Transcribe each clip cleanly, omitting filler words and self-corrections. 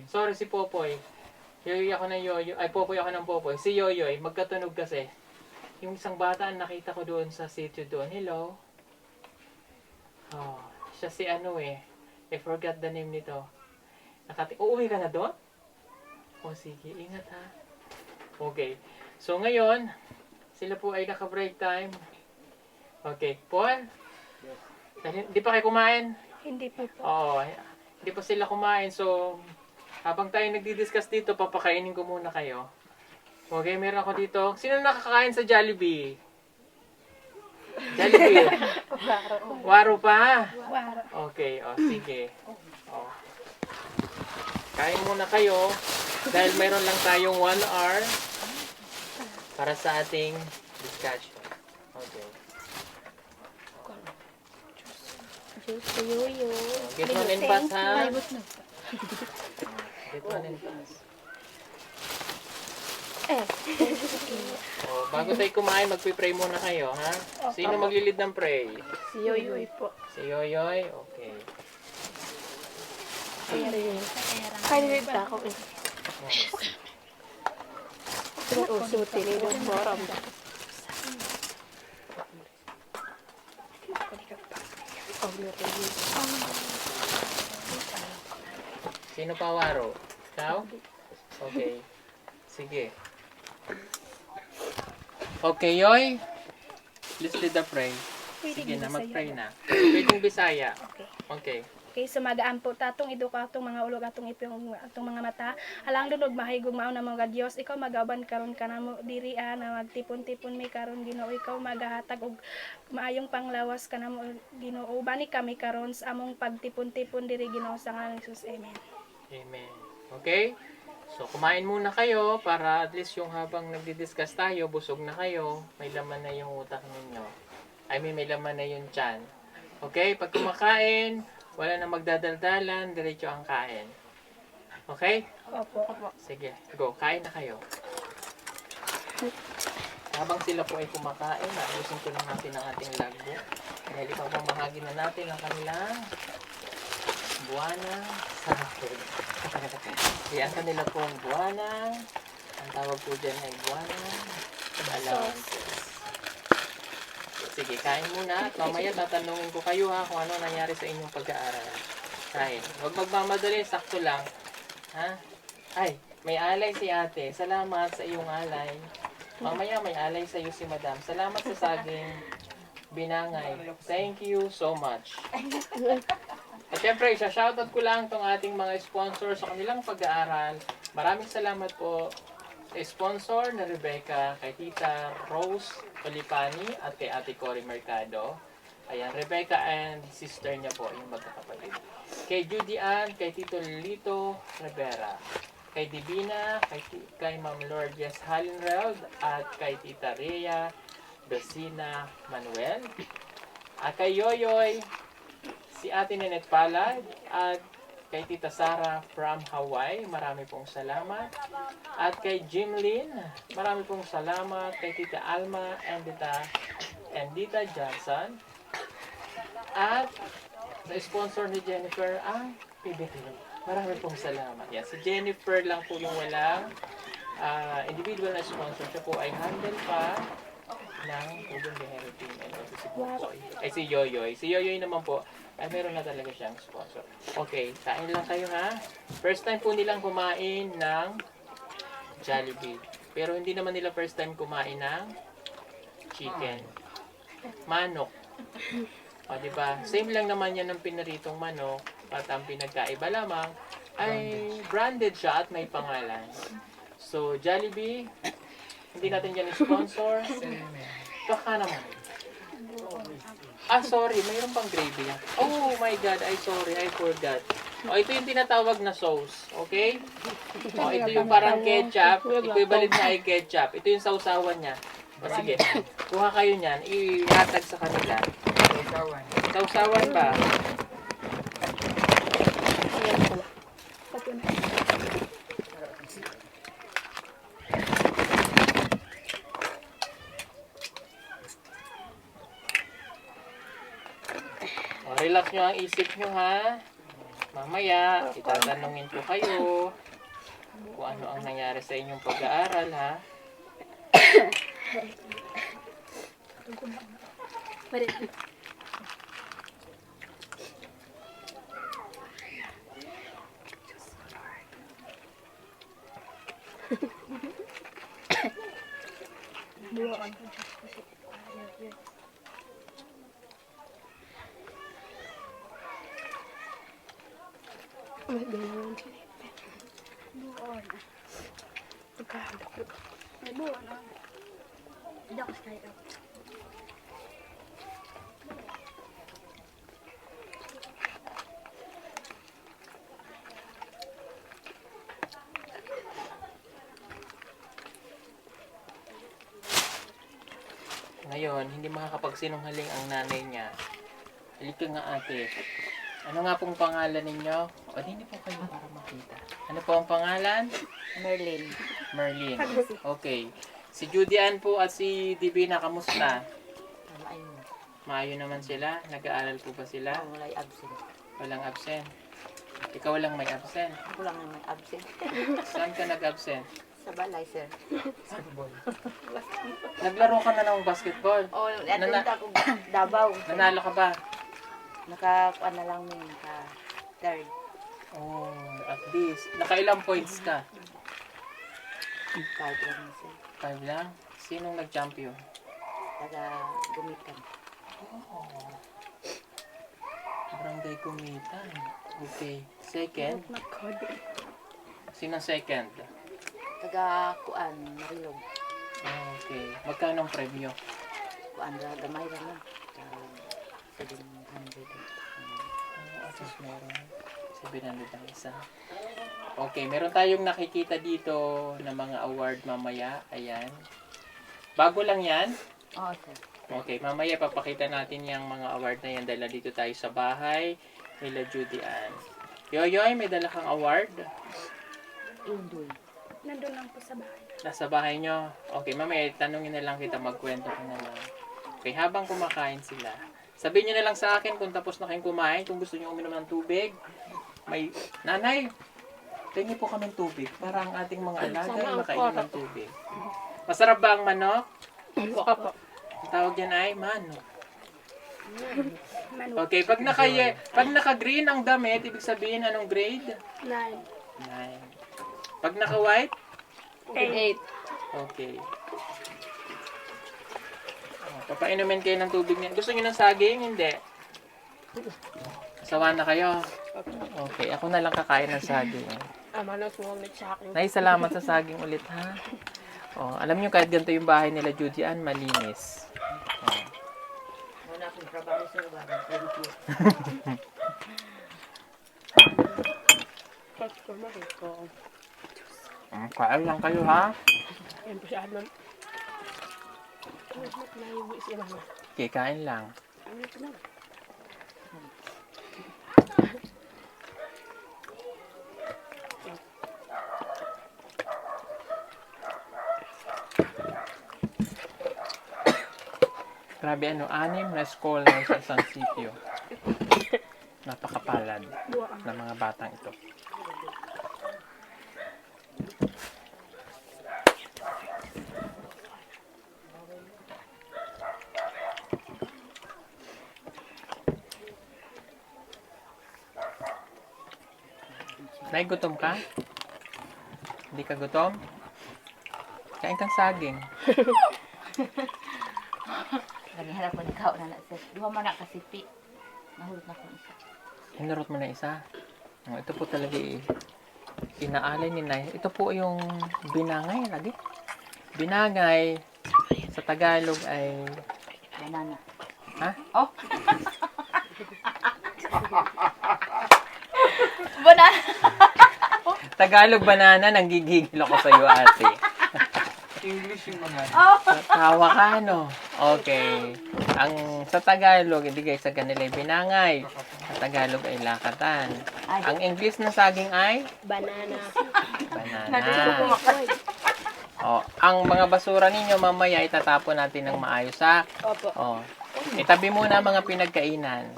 Sorry, si Popoy. Yoyoy ako ng Yoyoy. Ay, Popoy ako ng Popoy. Si Yoyoy, magkatunog kasi. Yung isang bata nakita ko doon sa sitio doon. Hello? Oh, siya si ano eh. I forgot the name nito. Uuwi ka na doon? O sige, ingat ha. Okay. So ngayon, sila po ay naka-break time. Okay. Paul? Hindi pa kayo kumain? Hindi pa po. Oo. Hindi pa sila kumain. So, habang tayo nagdi-discuss dito, papakainin ko muna kayo. Okay, meron ako dito. Sino nakakain sa Jollibee? Jollibee. Waro pa. Waro. Okay, sige. O. Kain muna kayo. Dahil meron lang tayong 1 hour para sa ating discussion. Okay. Juice yoyo. Get one and pass ha. Palibot na. Get one and pass. Eh. Bago tayo kumain, magpipray muna kayo, ha? Sino maglilid ng pray? Si Yoyoy po. Si Yoyoy? Okay. Kainilid na ako eh. Suti ni Dong Moram. Sino pa waro? Ikaw? Okay. Sige. Okay, Yoy. Let's lead the pray. Sige na, mag-pray na. Pwedeng Bisaya. Okay. Okay. Okay, sumagaan po tatong eduka atong mga ulog atong ipong atong mga mata. Halang dunog mahigog mao na mga Dios. Ikaw magaban karon kanamo diri na magtipon-tipon mi karon Ginoo. Ikaw magahatag og maayong panglawas kanamo Ginoo. Bani kami karon sa among pagtipon-tipon diri Ginoo sa ngalan ni Jesus. Amen. Amen. Okay? So, kumain muna kayo para at least yung habang nagdi-discuss tayo, busog na kayo, may laman na yung utak ninyo. I mean, may laman na yung tiyan. Okay? Pag kumakain, wala na magdadaldalan, diretso ang kain. Okay? Opo. Sige, go. Kain na kayo. Habang sila po ay kumakain, ayusin ko lang natin ang ating logbook. Dahil ipapamahagi na natin ang kanilang buwanang sahod. Yan kanila pong buwanang. Ang tawag po dyan ay buwanang allowances. Sige, kain muna. At mamaya tatanungin ko kayo ha kung ano nangyari sa inyong pag-aaral. Kain. Huwag magmamadali, sakto lang. Ha? Ay, may alay si ate. Salamat sa iyong alay. Mamaya may alay sa iyo si madam. Salamat sa saging binangay. Thank you so much. At syempre, isa-shoutout ko lang itong ating mga sponsors sa kanilang pag-aaral. Maraming salamat po sa sponsor na Rebecca, kay Tita Rose Olipani at kay Ate Cory Mercado. Ayan, Rebecca and sister niya po, yung magkakapatid. Kay Judy Ann, kay Tito Lito Rivera. Kay Divina, kay Ma'am Lourdes Halinreld, at kay Tita Rhea Besina Manuel. At kay Yoyoy, si Ate Nenet Palad, at kay Tita Sara from Hawaii, marami pong salamat. At kay Jimlyn, marami pong salamat. Kay Tita Alma and Tita Johnson. At sa sponsor ni Jennifer, PBT. Marami pong salamat. Yan, si Jennifer lang po yung walang individual na sponsor. Siya po ay handle pa ng Tubong Bihero Team. Ay, si Yoyoy. Si Yoyoy naman po, ay meron na talaga siyang sponsor. Okay, kain lang kayo ha. First time po nilang kumain ng Jollibee. Pero hindi naman nila first time kumain ng chicken. Manok. O, diba? Same lang naman yan ng pinaritong manok. At ang pinagkaiba lamang ay branded siya at may pangalan. So, Jollibee, hindi natin yan sponsor. Baka naman. Sorry, mayroon pang gravy yan. Oh my God, I forgot. Ito yung tinatawag na sauce, okay? Ito yung parang ketchup, equivalent na ay ketchup. Ito yung sausawan niya. Sige, kuha kayo niyan, ihatag sa kanila. Sausawan ba? Relax nyo ang isip nyo ha. Mamaya, itatanungin ko kayo kung ano ang nangyari sa inyong pag-aaral, ha? Ngayon, hindi makakapagsinungaling ang nanay niya. Halika nga ate. Ano nga pong pangalan ninyo? O, hindi po kayo para makita. Ano po ang pangalan? Merlin. Merlin. Okay. Si Judy Ann po at si Divina, kamusta? Ayun. Maayo naman sila? Nag-aaral po ba sila? Wala'y absent. Walang absent. Ikaw lang may absent. Ako lang naman absent. Saan ka nag-absent? Sa balay, sir. Naglaro ka na ng basketball. O, natunta ko Davao. Nanalo ka ba? Nakakuan na lang min. Third. Oh, at least. Nakailang points ka? 5 lang, sir. 5 lang? Sinong nag-champion? Taga gumitan. Oh. Barangay Kumitan. Okay. Second? Sinong second? Taga kuan, Marilog. Oh, okay. Magkano ang premyo? Kuan ra gamay ra na. 700. Oh, at least meron. 700 ang isa. Okay, meron tayong nakikita dito na mga award mamaya. Ayan. Bago lang yan. Oo, sir. Okay, mamaya papakita natin yung mga award na yan dahil dito tayo sa bahay nila Judy Ann. Yoyoy, may dala kang award? Indoy. Nandun lang po sa bahay. Nasa bahay nyo. Okay, mamaya tanungin na lang kita, magkwento ka na lang. Okay, habang kumakain sila, sabihin nyo na lang sa akin kung tapos na kayong kumain, kung gusto nyo uminom ng tubig. May, nanay, tingin po kami ng tubig para ang ating mga alaga ay makainom ng tubig. Masarap ba ang manok? Opo. Ang tawag yan ay manok. Manu. Okay, pag naka-green ang damit, ibig sabihin anong grade? 9. 9. Pag naka-white? 8. Okay. Oh, papainumin kayo ng tubig niya. Gusto niyo ng saging? Hindi. Sawa na kayo? Okay, ako na lang kakain ng saging. Manos mo ulit sa akin. Nay, salamat sa saging ulit, ha? Oh, alam niyo kahit ganito yung bahay nila Judy Ann, malinis. Oh. Wala akong trabaho, sir. Thank you. Kain lang kayo, ha? Yan po siya nun. Okay, kain lang. Grabe ano, 6 na school na sa isang sitio. Napakapalad ng mga batang ito. Nay, gutom ka? Hindi ka gutom? Kain kang saging. Naghiharap ko ikaw na na, sir. Duha man na kasipi. Nahulog na ko isa. Hinarot mo na isa. Oh, ito po talaga inaalay ni Nay. Ito po yung binangay lagi. Binangay sa Tagalog ay Banana. ha? Oh! Banana! Tagalog banana, nanggigigil ako sa iyo, ate. English yung mga. Tawa ka, no? Okay. Ang sa Tagalog, hindi guys, sa kanila ay binangay. Sa Tagalog ay lakatan. Ay. Ang English na saging ay Banana. banana. Oh, ang mga basura ninyo mamaya itatapon natin ng maayos, ha? Opo. Oh. Itabi muna ang mga pinagkainan.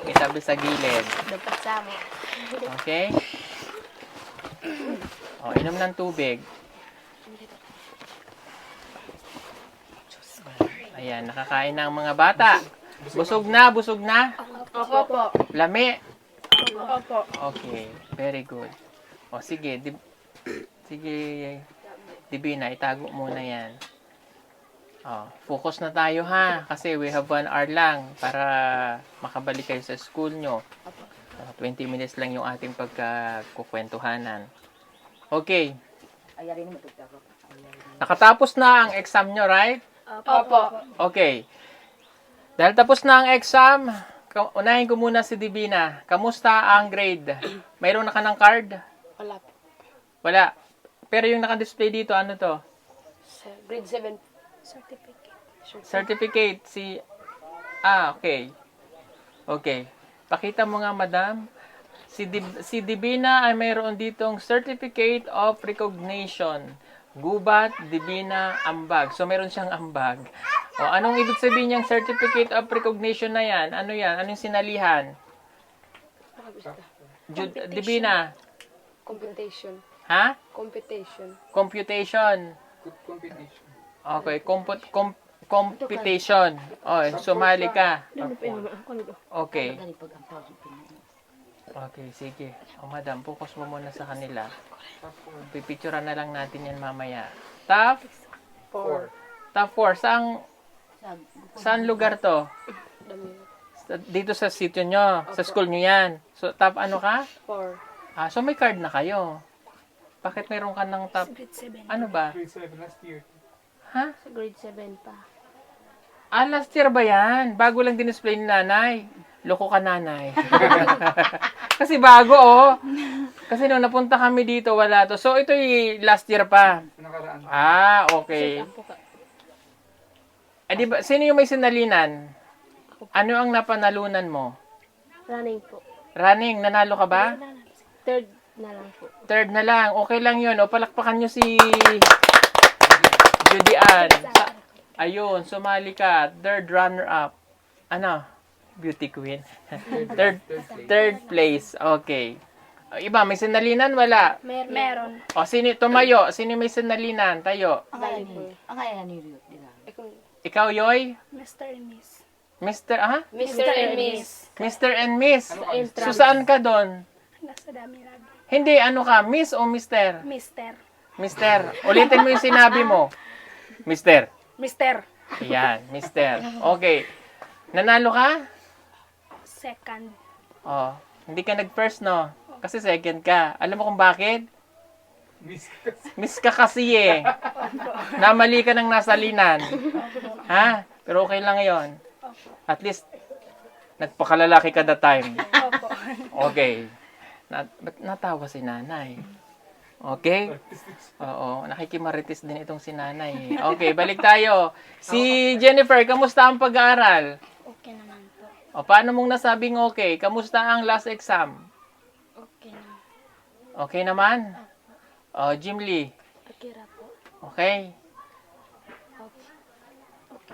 itabi sa gilid. Dapat sama. Okay? O, inom ng tubig. Ayan, nakakain na ang mga bata. Busog na, busog na. Opo. Lami. Opo. Okay, very good. O, sige. Sige, Divina, itago muna yan. O, focus na tayo ha. Kasi we have 1 hour lang para makabalik kayo sa school nyo. 20 minutes lang yung ating pagkukwentuhanan. Okay. Ayarin mo ito. Nakatapos na ang exam nyo, right? Opo. Okay. Dahil tapos na ang exam, unahin ko muna si Divina. Kamusta ang grade? Mayroon na ka ng card? Wala po. Wala. Pero yung naka-display dito, ano to? Sa grade 7. Certificate. Certificate. Okay. Okay. Pakita mo nga, madam. Si Divina ay mayroon ditong Certificate of Recognition. Gubat, Divina, Ambag. So, mayroon siyang ambag. O, anong ibig sabihin niyang Certificate of Recognition na yan? Ano yan? Anong sinalihan? Divina. Computation. Ha? Computation. Computation. Competition. Okay, computation. Sumali ka. Okay. Okay, sige. Madam, focus mo muna sa kanila. Pipicturean na lang natin yan mamaya. Top 4. 4. Saan lugar to? Dito sa sitio nyo. Sa school nyo yan. So, top ano ka? 4. So may card na kayo. Bakit meron ka ng top? Grade 7. Ano ba? Grade 7 last year. Ha? Sa grade 7 pa. Last year ba yan? Bago lang din-display ni nanay. Loko ka, nanay. Kasi bago, Kasi nung napunta kami dito, wala to. So, ito yung last year pa. Nakaraan. Okay. Di ba, sino yung may sinalinan? Ano ang napanalunan mo? Running po. Running, nanalo ka ba? Third na lang po. Third na lang. Okay lang yun. Palakpakan nyo si Judy Ann. Ayun, sumali ka. Third runner-up. Ano? Beauty queen. Third place. Okay. Iba, may sinalinan? Wala. Meron. Sino, tumayo. Sino may sinalinan? Tayo. Ang ayahan ni Rio. Ikaw, Yoy? Mr. and Miss. Mr. Mr. and Miss. Mr. and Miss. Entrance. So, saan ka doon? Nasa dami lagi. Hindi, ano ka? Miss o Mister? Mister. Mister. Ulitin mo yung sinabi mo. Mister. Mister. Ayan, Mister. Okay. Nanalo ka? Second. Hindi ka nag-first, no? Kasi second ka. Alam mo kung bakit? Miss ka kasi eh. Namali ka ng nasalinan. Ha? Pero okay lang yon. At least, nagpakalalaki ka that time. Opo. Okay. Ba't natawa si nanay? Okay? Oo, nakikimarites din itong si nanay. Okay, balik tayo. Si Jennifer, kamusta ang pag-aaral? Okay naman po. Paano mong nasabing okay? Kamusta ang last exam? Okay naman. Okay naman? Jim Lee, Akira po. okay?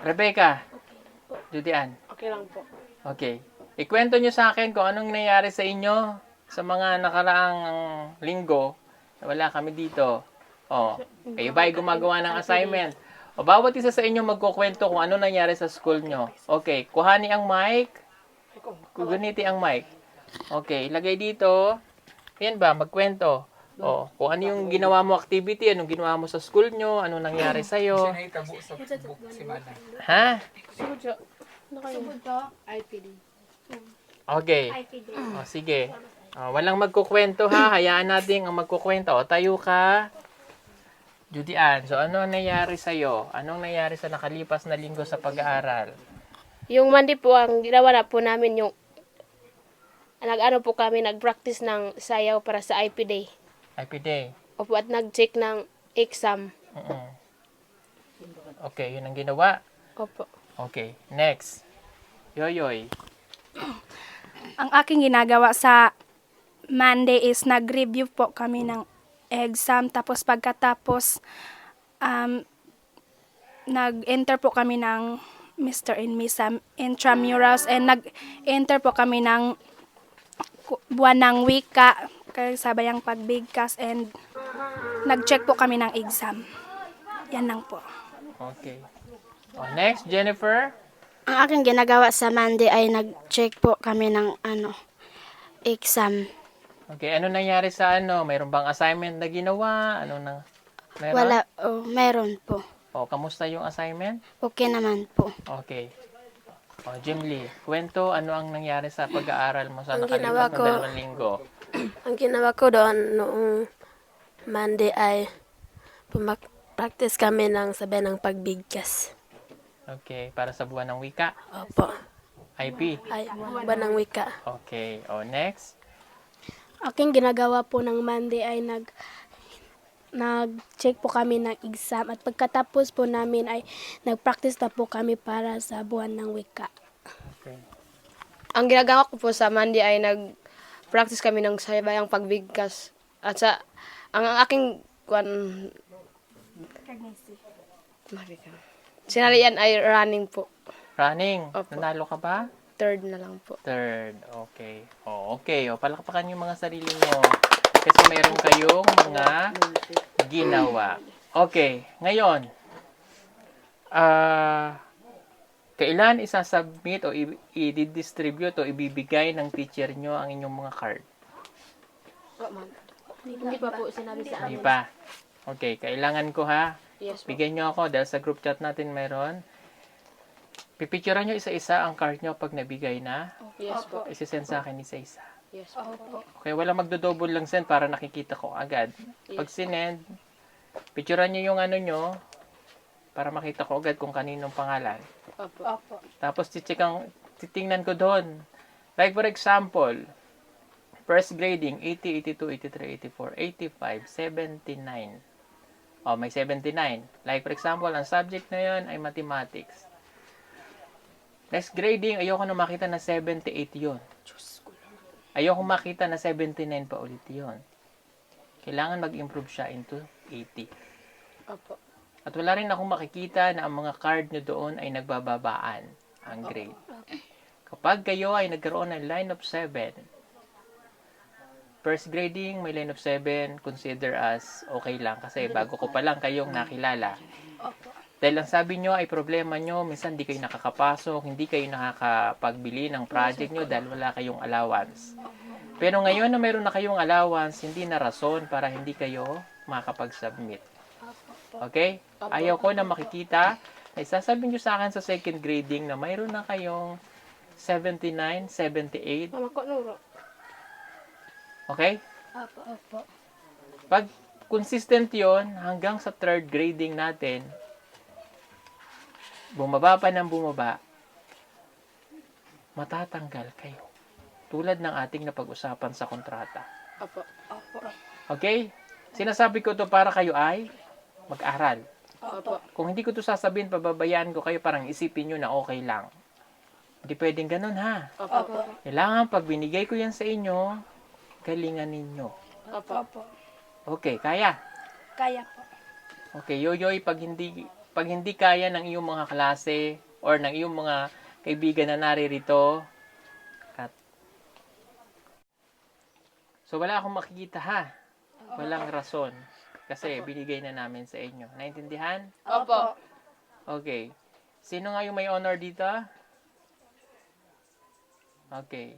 Rebecca, Judy Ann, Okay lang po. okay. Ikwento nyo sa akin kung anong nangyari sa inyo sa mga nakaraang linggo na wala kami dito. Kayo ba ay gumagawa ng assignment? Bawat isa sa inyo magkukwento kung ano nangyari sa school nyo. Okay, kuhani ang mic. Kuguniti ang mic. Okay, ilagay dito. Yan ba, magkwento. Kung ano yung ginawa mo activity, anong ginawa mo sa school nyo, anong nangyari sa'yo. Sinahitabo sa book si Manay. Ha? Sugod po. IPD. Okay. IPD. Sige. Walang magkukwento ha. Hayaan natin ang magkukwento. Tayo ka. Judy Ann, so ano ang nangyari sa'yo? Anong nangyari sa nakalipas na linggo sa pag-aaral? Yung Monday po, ang ginawa na po namin yung nag-practice ng sayaw para sa IP Day. IP Day. Opo, at nag-check ng exam. Okay, yun ang ginawa. Opo. Okay, next. Yoyoy. Ang aking ginagawa sa Monday is nag-review po kami ng exam. Tapos pagkatapos, nag-enter po kami ng Mr. and Miss Intramurals, and nag-enter po kami ng buwan ng wika sabayang pagbigkas, and nag-check po kami ng exam. Yan lang po. Okay. Next, Jennifer. Ang aking ginagawa sa Monday ay nag-check po kami ng exam. Okay, ano nangyari sa ano? Mayroon bang assignment na ginawa? Ano na? Meron? Wala, meron po. Kamusta yung assignment? Okay naman po. Okay. Jim Lee, kwento ano ang nangyari sa pag-aaral mo sa Ang nakalipas ginawa na ko- 2 linggo? Ang ginawa ko doon noong Monday ay practice kami ng sabay ng pagbigkas. Okay, para sa buwan ng wika. Opo. IP. Ay, buwan ng wika. Okay. Next. Aking ginagawa po ng Monday ay nag-check po kami ng exam, at pagkatapos po namin ay nag-practice na po kami para sa buwan ng wika. Okay. Ang ginagawa ko po sa Monday ay nag-practice kami ng sabayang pagbigkas. At ang aking sinalian ay running po. Running. Opo. Nanalo ka ba? Third na lang po. Third. Okay. Okay. Palakpakan yung mga sarili nyo. Kasi mayroon kayong mga ginawa. Okay. Ngayon, kailan isasubmit o i-distribute o ibibigay ng teacher nyo ang inyong mga card? Hindi pa po sinabi sa Hindi pa. Okay. Kailangan ko ha. Yes po. Bigyan nyo ako dahil sa group chat natin mayroon. Pipicturean nyo isa-isa ang card nyo pag nabigay na. Yes po. Isisend sa akin isa-isa. Yes po. Okay, wala magdo-double lang send para nakikita ko agad. Pag sinend, picturean nyo yung ano nyo para makita ko agad kung kaninong pangalan. Opo. Tapos titingnan ko doon. Like for example, first grading, 80, 82, 83, 84, 85, 79. May 79. Like for example, ang subject na yun ay mathematics. Next grading, ayoko na makita na 78 yun. Ayoko makita na 79 pa ulit yun. Kailangan mag-improve siya into 80. Opo. At wala rin akong makikita na ang mga card nyo doon ay nagbababaan ang grade. Kapag kayo ay nagkaroon ng line of 7, first grading, may line of 7, consider as okay lang. Kasi bago ko pa lang kayong nakilala. Dahil ang sabi nyo ay problema nyo, minsan di kayo nakakapasok, hindi kayo nakakapagbili ng project nyo dahil wala kayong allowance. Pero ngayon na mayroon na kayong allowance, hindi na rason para hindi kayo makakapag-submit. Okay? Ayaw ko na makikita na isasabi nyo sa akin sa second grading na mayroon na kayong 79, 78. Mama ko nuro. Okay? Opo. Pag consistent yon hanggang sa third grading natin, bumaba pa ng bumaba, matatanggal kayo. Tulad ng ating napag-usapan sa kontrata. Opo. Okay? Sinasabi ko to para kayo ay mag-aral. Opo. Kung hindi ko to sasabihin, pababayaan ko kayo, parang isipin nyo na okay lang. Hindi pwedeng ganun ha. Opo. Kailangan pag binigay ko yan sa inyo, galingan ninyo. Opo. Okay, kaya? Kaya po. Okay, Yoyoy, pag hindi kaya ng iyong mga klase or ng iyong mga kaibigan na naririto, cut. So, wala akong makikita ha. Walang rason. Kasi binigay na namin sa inyo. Naintindihan? Opo. Okay. Sino nga yung may honor dito? Okay.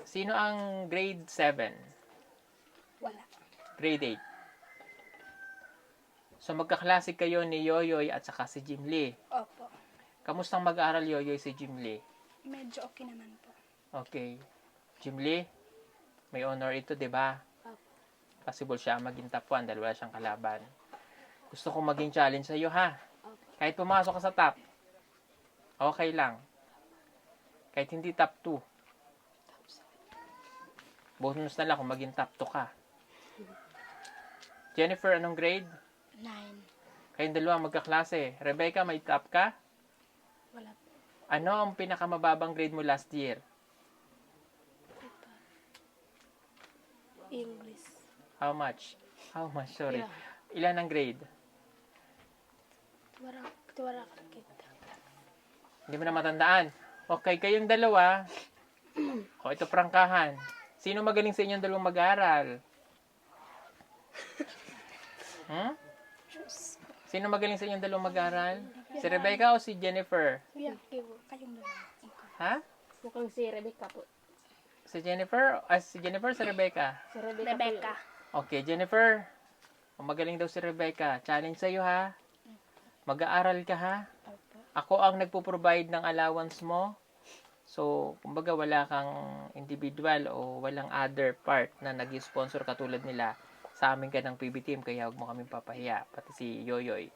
Sino ang grade 7? Wala. Grade 8. So, magkaklase kayo ni Yoyoy at saka si Jim Lee. Opo. Kamustang mag-aaral Yoyoy si Jim Lee? Medyo okay naman po. Okay. Jim Lee, may honor ito, di ba? Possible siya maging top 1 dahil wala siyang kalaban. Gusto kong maging challenge sa iyo, ha? Kahit pumasok ka sa top, okay lang. Kahit hindi top 2. Bonus na lang kung maging top 2 ka. Jennifer, anong grade? 9. Kayong dalawa magkaklase. Rebecca, may top ka? Wala po. Ano ang pinakamababang grade mo last year? English. How much? Sorry. Ilan ang grade? Tuwara kita. Hindi mo na matandaan. Okay, kayong dalawa. O, ito prangkahan. Sino magaling sa inyong dalawang mag-aaral? Hmm? Sino magaling sa inyong dalawang mag-aaral? Si Rebecca o si Jennifer? Ha? Mukhang si Rebecca po. Si Jennifer? Si Jennifer, si Rebecca? Si Rebecca, Rebecca. Okay, Jennifer. Magaling daw si Rebecca. Challenge sa'yo, ha? Mag-aaral ka, ha? Ako ang nagpo-provide ng allowance mo. So, kumbaga wala kang individual o walang other part na nag-sponsor katulad nila. Sa amin ka ng PB team, kaya huwag mo kaming papahiya. Pati si Yoyoy.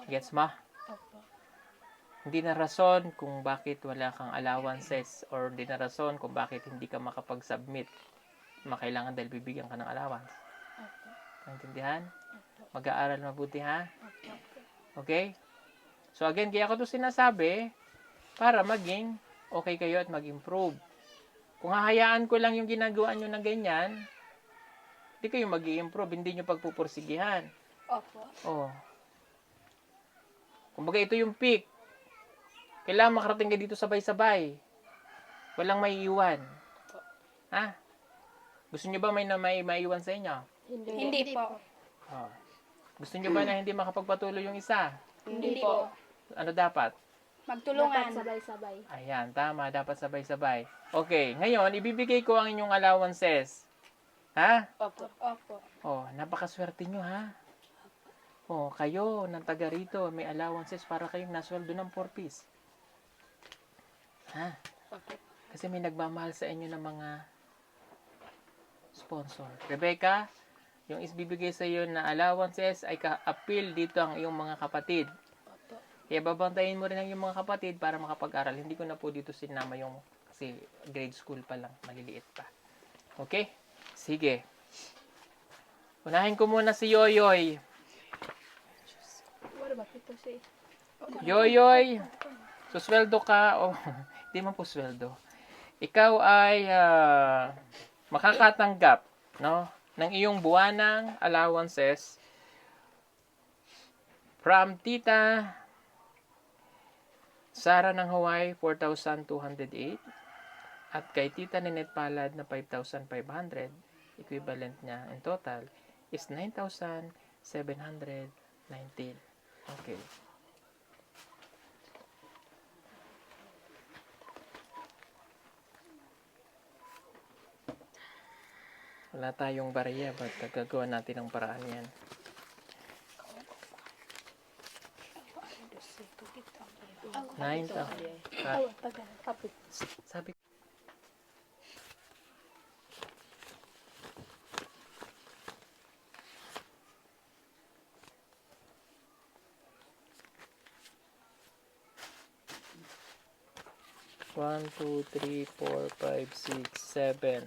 Gets mo? Hindi na rason kung bakit wala kang allowances or hindi na rason kung bakit hindi ka makapag-submit. Makailangan dahil bibigyan ka ng allowance. Naintindihan? Mag-aaral mabuti, ha? Okay? So again, kaya ko to sinasabi para maging okay kayo at mag-improve. Kung hahayaan ko lang yung ginagawa nyo na ganyan, hindi kayo mag-i-improve, hindi nyo pagpupursigihan. Opo. Oh. Kumbaga ito yung peak. Kailangan makarating ka dito sabay-sabay. Walang maiiwan. Ha? Gusto nyo ba may maiiwan sa inyo? Hindi po. Oh. Gusto nyo ba na hindi makapagpatuloy yung isa? Hindi po. Ano dapat? Magtulungan. sabay-sabay. Ayan, tama. Dapat sabay-sabay. Okay, ngayon, ibibigay ko ang inyong allowances. Ha? Opo. Opo. Oh, napakaswerte nyo, ha? Oh, kayo, ng taga rito, may allowances para kayong nasweldo ng 4-piece. Ha? Kasi may nagmamahal sa inyo ng mga sponsor. Rebecca, yung isbibigay sa iyo na allowances ay ka-appeal dito ang iyong mga kapatid. Kaya babantayin mo rin ang iyong mga kapatid para makapag-aral. Hindi ko na po dito sinama yung kasi grade school pa lang, maliliit pa. Okay? Sige. Unahin ko muna si Yoyoy. Yoyoy, susweldo ka o hindi man po sweldo. Ikaw ay makakatanggap, no, ng iyong buwanang allowances from Tita Sara ng Hawaii 4,208 at kay Tita Ninette Palad na 5,500. Equivalent niya in total is 9,719. Okay. Wala tayong barya, ba't gagawa natin ang paraan yan? Nine, sabi ko. One, 2, 3, 4, 5, 6, 7,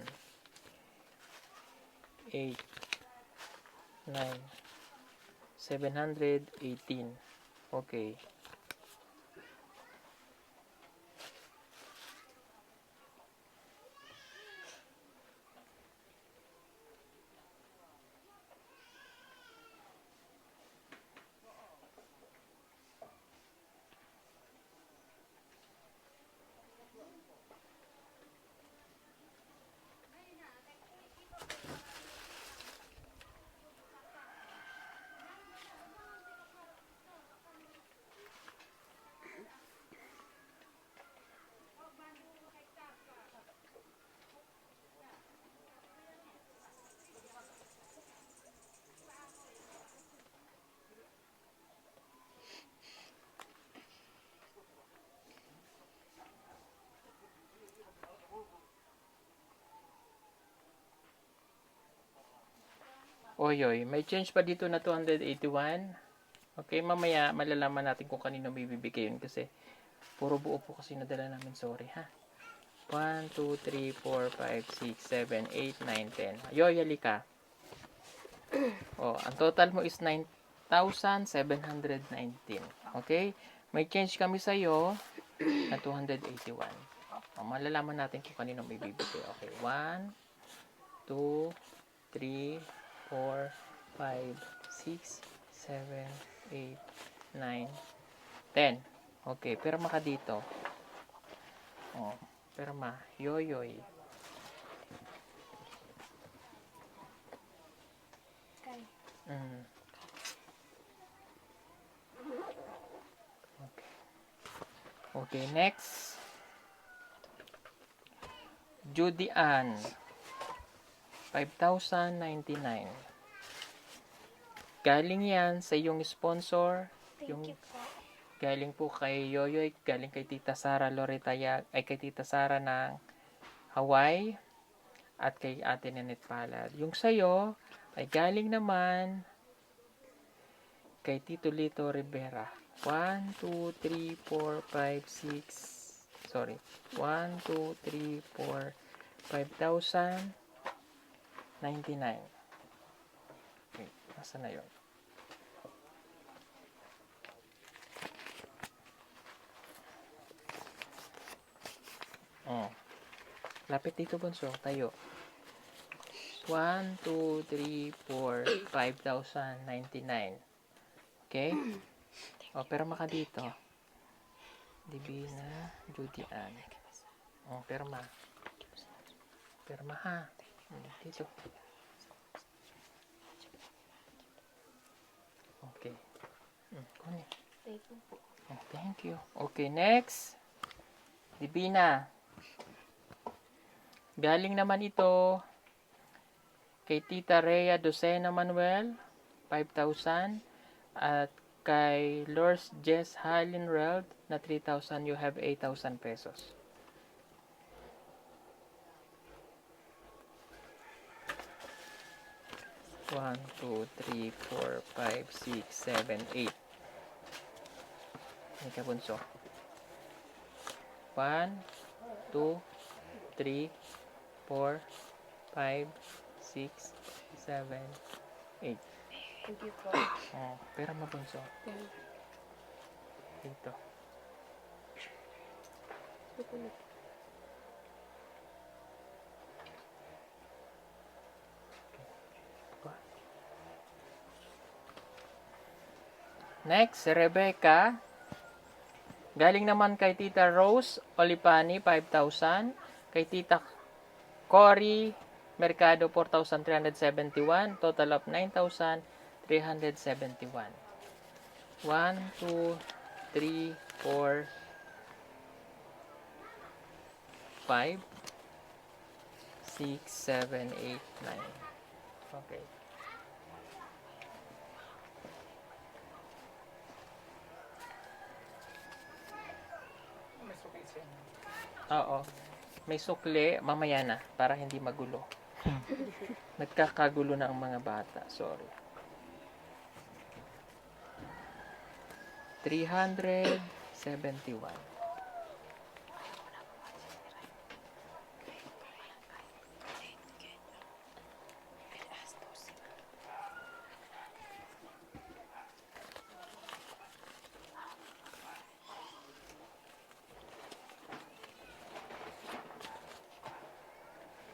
8, 9, 718. Okay. Oyoy, may change pa dito na 281. Okay, mamaya malalaman natin kung kanino may bibigay yun kasi puro buo po kasi nadala namin, sorry ha. 1, 2, 3, 4, 5, 6, 7, 8, 9, 10. Ayoy, halika. Oh, ang total mo is 9,719. Okay? May change kami sa iyo na 281. Oh, malalaman natin kung kanino may bibigay. Okay, 1, 2, 3, 4, 5, 6, 7, 8, 9, 10. Okay, pirma ka dito. Oh, pirma. Yoyoy. Okay. Mm. Okay. Okay, next. Judy Ann. 5,099. Galing yan sa iyong sponsor. Yung Thank you po. galing po kay Yoyoy, galing kay Tita Sara Loretaya, ay kay Tita Sara ng Hawaii, at kay Ate Nenet Palad. Yung sa'yo, ay galing naman kay Tito Lito Rivera. 1, 2, 3, 4, 5, 6, sorry. 1, 2, 3, 4, 5,099. Okay, nasa na yun? Oh. Lapit dito, Bunso. Tayo. 1, 2, 3, 4, 5,099. Okay? O, perma ka dito. Divina Judy Ann. O, perma. Perma ha. Dito. Okay. Kunin. Oh, thank you. Okay, next. Divina. Galing naman ito kay Tita Rhea Docena Manuel, 5,000. At kay Lors Jess Halin Reld na 3,000. You have 8,000 pesos. One, two, three, 4, 5, 6, 7, 8. Hindi ka, Bunso. 1, 2, 3, 4, 5, 6, 7, 8. Thank you po. Oh, pera mo, Bunso. Dito. Next, si Rebecca. Galing naman kay Tita Rose Olipani, 5,000. Kay Tita Cory Mercado, 4,371. Total of 9,371. 1, 2, 3, 4, 5, 6, 7, 8, 9. Okay. May sukit siya. Oo. May sukli, mamaya na, para hindi magulo. Nagkakagulo na ang mga bata. Sorry. 371.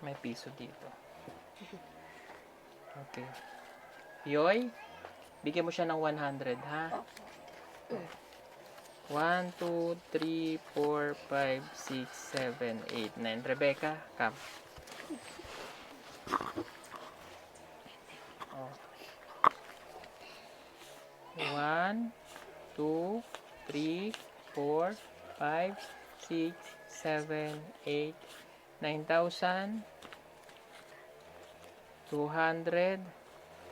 May piso dito. Okay. Yoy, bigyan mo siya ng 100, ha? 1, 2, 3, 4, 5, 6, 7, 8, 9. Rebecca, come. Oh. 1, 2, 3, 4, 5, 6, 7, 8, 9,000. 200,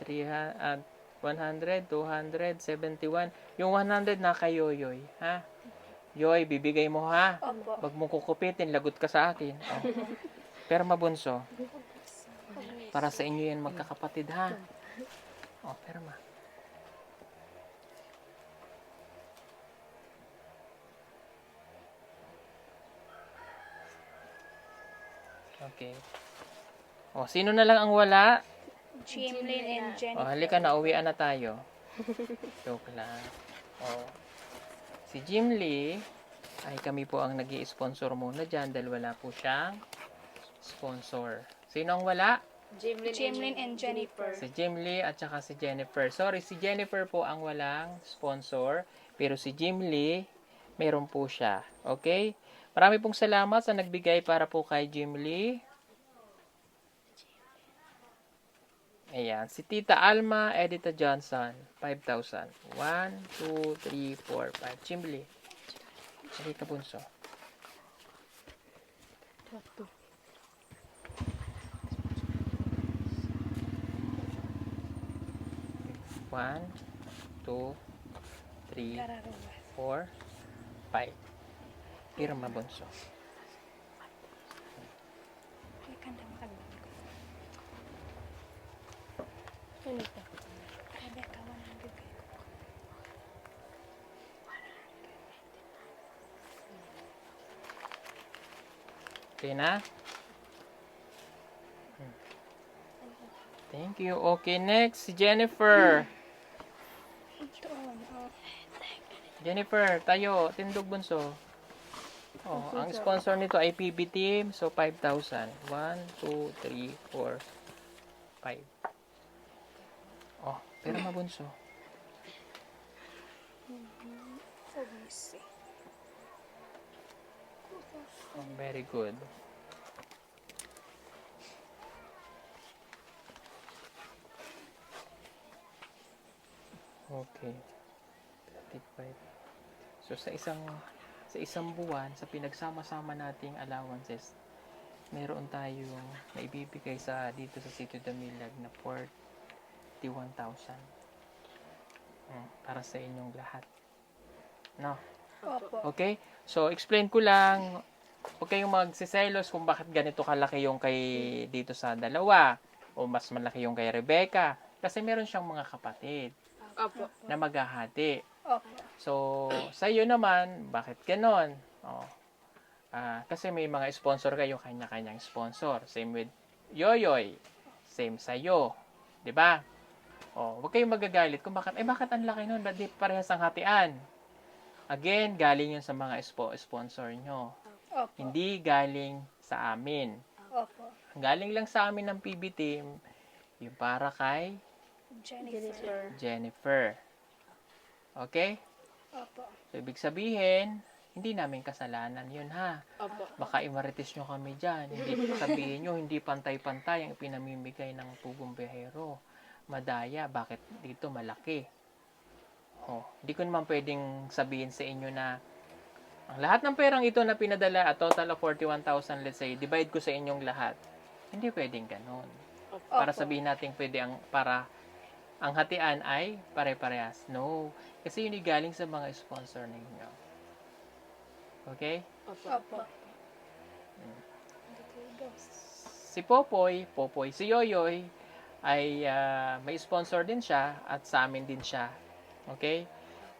300, 100, 271. Yung 100 na kay Yoyoy, ha? Yoy, bibigay mo, ha? Opo. Wag mo kukupitin, lagot ka sa akin. Oh. Pero mabunso. Para sa inyo yan magkakapatid, ha? Oh, perma. Okay. Oh, sino na lang ang wala? Jimlyn and Jenny. Oh, halika na, uwian na tayo. Joke lang. Oh. Si Jim Lee, ay kami po ang nag-i-sponsor muna dyan dahil wala po siyang sponsor. Sino ang wala? Jimlyn and Jennifer. Si Jim Lee at saka si Jennifer. Sorry, si Jennifer po ang walang sponsor. Pero si Jim Lee, meron po siya. Okay? Marami pong salamat sa nagbigay para po kay Jim Lee. Ayan. Si Tita Alma Edita Johnson, 5,000. 1, 2, 3, 4, 5. Jim Lee. Sige ka, bunso. One, two, three, 4, 5. Pirma, bunso. Okay na? Thank you. Okay, next, si Jennifer. Jennifer, tayo, tindog bunso. Oh, ang sponsor nito ay PB Team, so 5,000. 1, 2, 3, 4, 5. Oh, pero mabunso. Oh, very good. Okay. 35. So sa isang buwan, sa pinagsama-sama nating allowances, meron tayong naibibigay sa dito sa Sitio Damilag na 41,000. Para sa inyong lahat. No? Okay? So, explain ko lang. Huwag kayong magsiselos kung bakit ganito kalaki yung kay dito sa dalawa. O mas malaki yung kay Rebecca. Kasi meron siyang mga kapatid. Opo. Na maghahati. Opo. So, sa iyo naman, bakit ganon? Kasi may mga sponsor kayo, kanya-kanyang sponsor. Same with Yoyoy. Same sa iyo. 'Di ba? Huwag kayong magagalit kung bakit ang laki nun, ba't di parehas ang hatian? Again, galing yun sa mga sponsor nyo. Opo. Hindi galing sa amin. Opo. Ang galing lang sa amin ng PB Team, yung para kay Jennifer. Okay? Opo. So, ibig sabihin, hindi namin kasalanan yun, ha? Opo. Baka imarites nyo kami dyan. Hindi sabihin nyo, hindi pantay-pantay ang pinamimigay ng tubong biyahero. Madaya, bakit dito malaki? Hindi ko naman pwedeng sabihin sa inyo na ang lahat ng perang ito na pinadala at total of 41,000, let's say, divide ko sa inyong lahat. Hindi pwedeng ganon. Para sabihin natin pwede ang hatian ay pare-parehas. No. Kasi yun ay galing sa mga sponsor ninyo. Okay? Opo. Si Popoy, si Yoyoy, ay may sponsor din siya at sa amin din siya. Okay?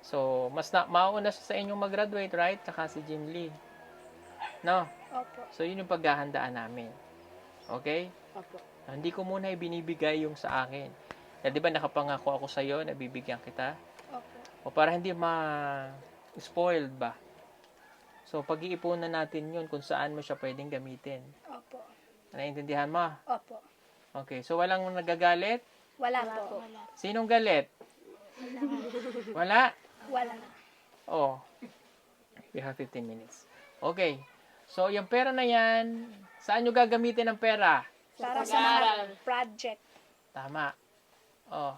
So, mauna siya sa inyong mag-graduate, right? Tsaka si Jim Lee. No? Opo. So, yun yung paghahandaan namin. Okay? Opo. Hindi ko muna ibinibigay yung sa akin. Di ba nakapangako ako sa iyo na bibigyan kita? Opo. O para hindi ma-spoiled ba? So, pag-iipunan natin yun kung saan mo siya pwedeng gamitin. Opo. Naiintindihan mo? Opo. Okay. So, walang nagagalit? Wala po. Sinong galit? Wala? Wala. Oh. We have 15 minutes. Okay. So, yung pera na yan, saan nyo gagamitin ang pera? Para sa mga project. Tama.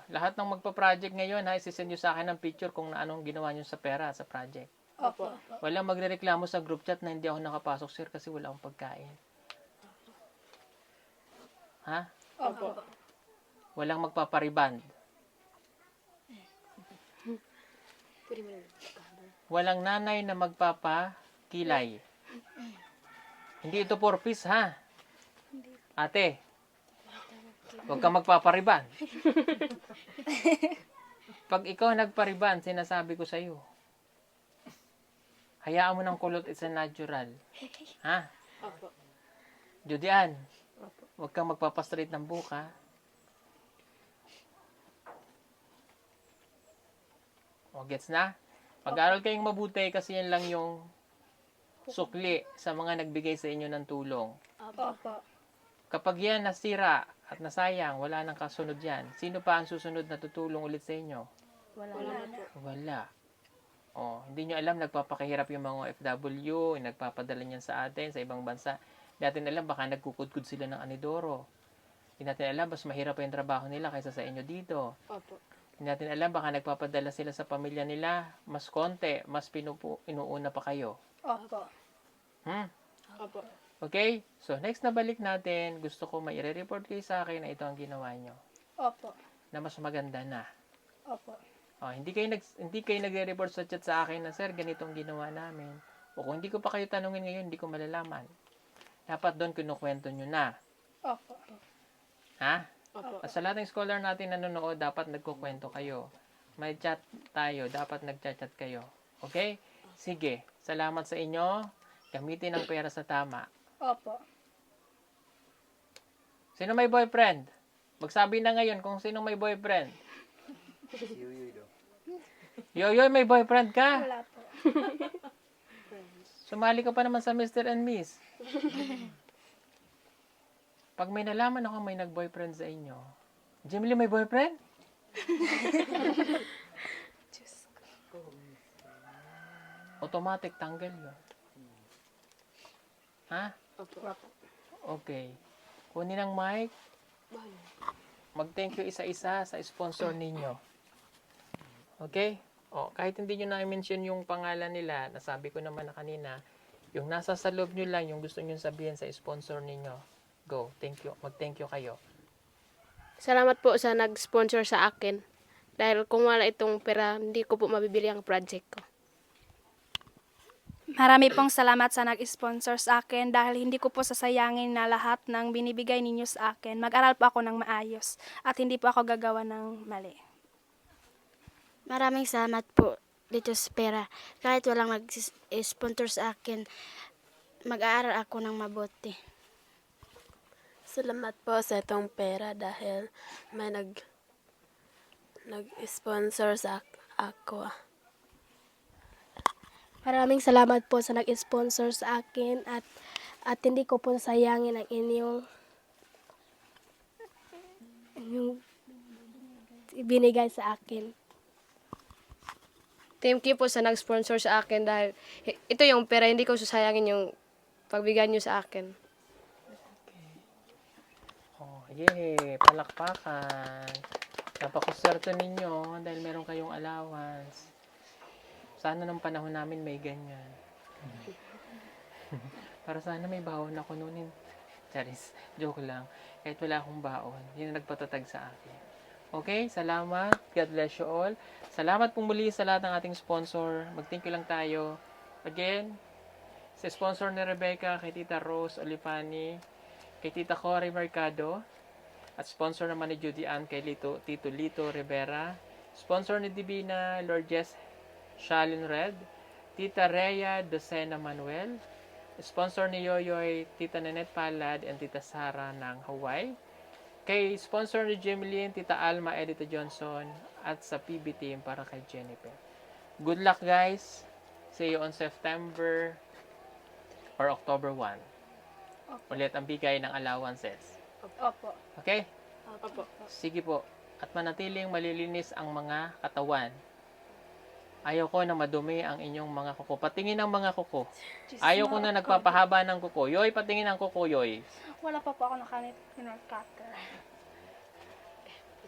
Lahat ng magpa-project ngayon, isisend nyo sa akin ng picture kung anong ginawa nyo sa pera, sa project. Opo. Walang magrereklamo sa group chat na hindi ako nakapasok, sir, kasi wala akong pagkain. Ha? Opo. Walang magpapariband. Walang nanay na magpapakilay. Hindi ito purpose, ha? Ate, huwag kang magpapariban. Pag ikaw nagpariban, sinasabi ko sa iyo, hayaan mo ng kulot, it's a natural. Ha? Opo. Judian, huwag kang magpapastraight ng buka. Gets na? Pag-aral kayong mabuti kasi yan lang yung sukli sa mga nagbigay sa inyo ng tulong. Opo. Kapag yan nasira at nasayang, wala nang kasunod yan. Sino pa ang susunod na tutulong ulit sa inyo? Wala. Wala. Oh, hindi nyo alam, nagpapakahirap yung mga OFW, yung nagpapadala niyan sa atin, sa ibang bansa. Hindi natin alam, baka nagkukudkud sila ng anidoro. Hindi natin alam, mas mahirap pa yung trabaho nila kaysa sa inyo dito. Opo. Hindi natin alam, baka nagpapadala sila sa pamilya nila, mas konti, mas inuuna pa kayo. Opo. Hmm? Opo. Okay? So, next na balik natin, gusto ko may i-report kayo sa akin na ito ang ginawa nyo. Opo. Na mas maganda na. Opo. Oh, hindi kayo nagre-report sa chat sa akin na, sir, ganitong ginawa namin. O kung hindi ko pa kayo tanungin ngayon, hindi ko malalaman. Dapat doon kinukwento nyo na. Opo. Ha? Opo. At sa lahat ng scholar natin na nanonood, dapat nagkukwento kayo. May chat tayo, dapat nagchat-chat kayo. Okay? Sige. Salamat sa inyo. Gamitin ang pera sa tama. Opo. Sino may boyfriend? Magsabi na ngayon kung sino may boyfriend. Yoyoy, may boyfriend ka? Wala po. Sumali ka pa naman sa Mr. and Miss. Pag may nalaman ako may nag-boyfriend sa inyo, Jimmy may boyfriend? Automatic tanggal yun. Ha? Okay. Kunin ang mic. Mag-thank you isa-isa sa sponsor ninyo. Okay? O, kahit hindi nyo na-mention yung pangalan nila, nasabi ko naman na kanina, yung nasa sa loob nyo lang, yung gusto nyo sabihin sa sponsor ninyo. Go. Thank you. Mag-thank you kayo. Salamat po sa nag-sponsor sa akin. Dahil kung wala itong pera, hindi ko po mabibili ang project ko. Marami pong salamat sa nag-sponsor sa akin dahil hindi ko po sasayangin na lahat ng binibigay ninyo sa akin. Mag-aral po ako ng maayos at hindi po ako gagawa ng mali. Maraming salamat po dito sa pera. Kahit walang nag-sponsor sa akin, mag-aaral ako ng mabuti. Salamat po sa itong pera dahil may nag-sponsor sa ako. Maraming salamat po sa nag-sponsor sa akin at hindi ko po sayangin ang inyong binigay sa akin. Thank you po sa nag-sponsor sa akin dahil ito yung pera, hindi ko susayangin yung pagbigyan nyo sa akin. Oh, yay! Palakpakan! Napakuswerte ninyo dahil meron kayong allowance. Sana nung panahon namin may ganyan. Para sana may baon ako nunin. Charis, joke lang. Kahit wala akong baon, yun ang nagpatatag sa akin. Okay, salamat. God bless you all. Salamat po muli sa lahat ng ating sponsor. Mag-thank you lang tayo. Again, sa sponsor ni Rebecca, kay Tita Rose Olifani, kay Tita Cory Mercado, at sponsor naman ni Judy Ann kay Tito Lito Rivera, sponsor ni Divina Lourdes Shalin Red, Tita Rhea Docena Manuel, sponsor ni Yoyoy, Tita Nanette Palad, and Tita Sara ng Hawaii, kay sponsor ni Jemeline, Tita Alma Edita Johnson, at sa PB team para kay Jennifer. Good luck guys! See you on September or October 1. Ulit ang bigay ng allowances. Opo. Okay? Opo. Sige po. At manatiling malilinis ang mga katawan. Ayaw ko na madumi ang inyong mga kuko. Patingin ang mga kuko. Ayaw ko na nagpapahaba ng kuko. Yoy, patingin ang kuko, Yoy. Wala pa po ako nakanit cutter.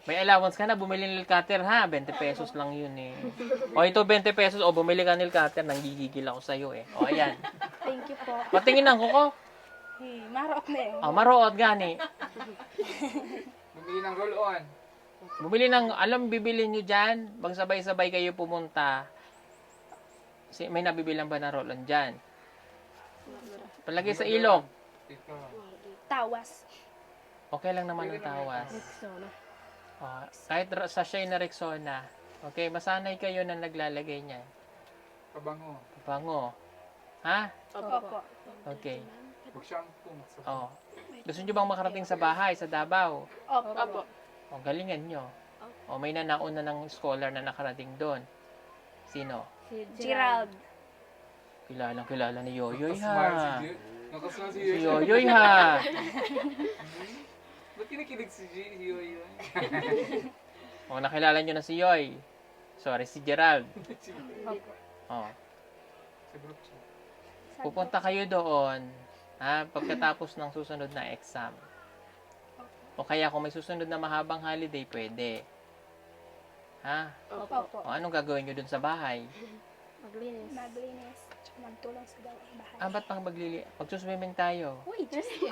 May allowance ka na, bumili ng nail cutter ha. 20 pesos lang yun eh. O ito 20 pesos, o bumili ka ng nail cutter, nanggigigil ako sa'yo eh. O ayan. Thank you po. Patingin ang kuko. Hey, maraok na yun. O maroot gani. Bumili ng roll-on. Bumili ng, alam, bibili nyo dyan. Bang sabay-sabay kayo pumunta. May nabibilang ba na roll-on dyan? Palagay sa ilog. Ito. Tawas. Okay lang naman ang tawas. Kahit sachet na Rexona. Okay, masanay kayo na naglalagay niyan. Pabango. Pabango. Ha? Opo. Okay. Mag-shampoo. Oh. Gusto nyo bang makarating sa bahay, sa Davao? Opo. O, galingan nyo. O, may nanauna ng scholar na nakarating doon. Sino? Gerald. Kilala ni Yoyoy Nakasmile ha. si G. Nakasmile si Si Yoyoy. Yoyoy ha. Ba't kinikilig si Yoyoy? O, nakilala nyo na si Yoy. Sorry, si Gerald. Oh. Sa group chat. Pupunta kayo doon, ha, pagkatapos ng susunod na exam. O kaya kung may susunod na mahabang holiday, pwede. Ha? Opo. O anong gagawin nyo dun sa bahay? Maglinis. Maglinis. Magtulong sa gawaing bahay. Ba't pang magsuswimming tayo? Uy, Diyos ko.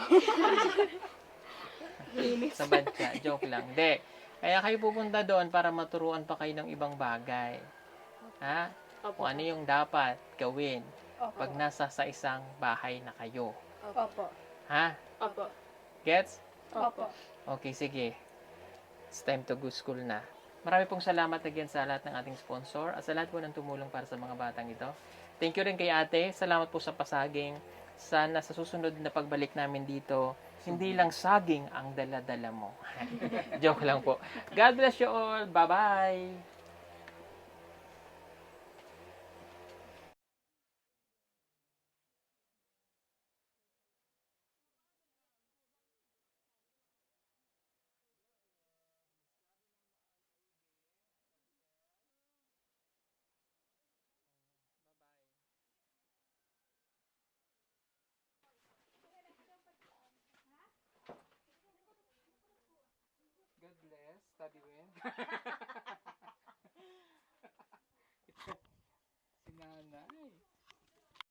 Sa badya. Joke lang. Hindi. Kaya kayo pupunta doon para maturuan pa kayo ng ibang bagay. Ha? Kung ano yung dapat gawin Opo. pag nasa sa isang bahay na kayo. Opo. Ha? Opo. Gets? Opo. Okay, sige. It's time to go school na. Marami pong salamat again sa lahat ng ating sponsor at sa lahat po ng tumulong para sa mga batang ito. Thank you rin kay ate. Salamat po sa pasaging. Sana sa susunod na pagbalik namin dito, hindi lang saging ang dala-dala mo. Joke lang po. God bless you all. Bye-bye! God bless. Study well. Si nanay.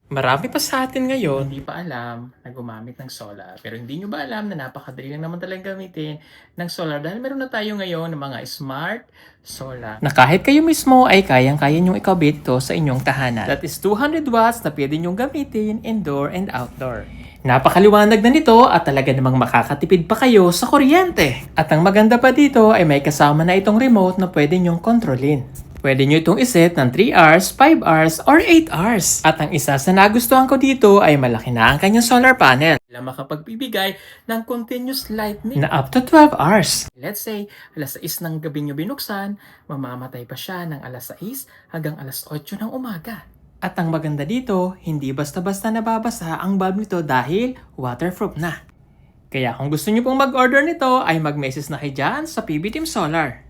Marami pa sa atin ngayon hindi pa alam na gumamit ng solar. Pero hindi nyo ba alam na napakadali lang naman talagang gamitin ng solar dahil meron na tayo ngayon ng mga smart solar na kahit kayo mismo ay kayang-kaya nyong ikabit to sa inyong tahanan. That is 200 watts na pwede nyong gamitin indoor and outdoor. Napakaliwanag na nito at talaga namang makakatipid pa kayo sa kuryente. At ang maganda pa dito ay may kasama na itong remote na pwede nyong kontrolin. Pwede nyo itong iset ng 3 hours, 5 hours, or 8 hours. At ang isa sa nagustuhan ko dito ay malaki na ang kanyang solar panel. Na makapagbibigay ng continuous lightning na up to 12 hours. Let's say, alas 6 ng gabi nyo binuksan, mamamatay pa siya ng alas 6 hanggang alas 8 ng umaga. At ang maganda dito, hindi basta-basta nababasa ang bulb nito dahil waterproof na. Kaya kung gusto nyo pong mag-order nito ay mag-message na kayo dyan sa PB Team Solar.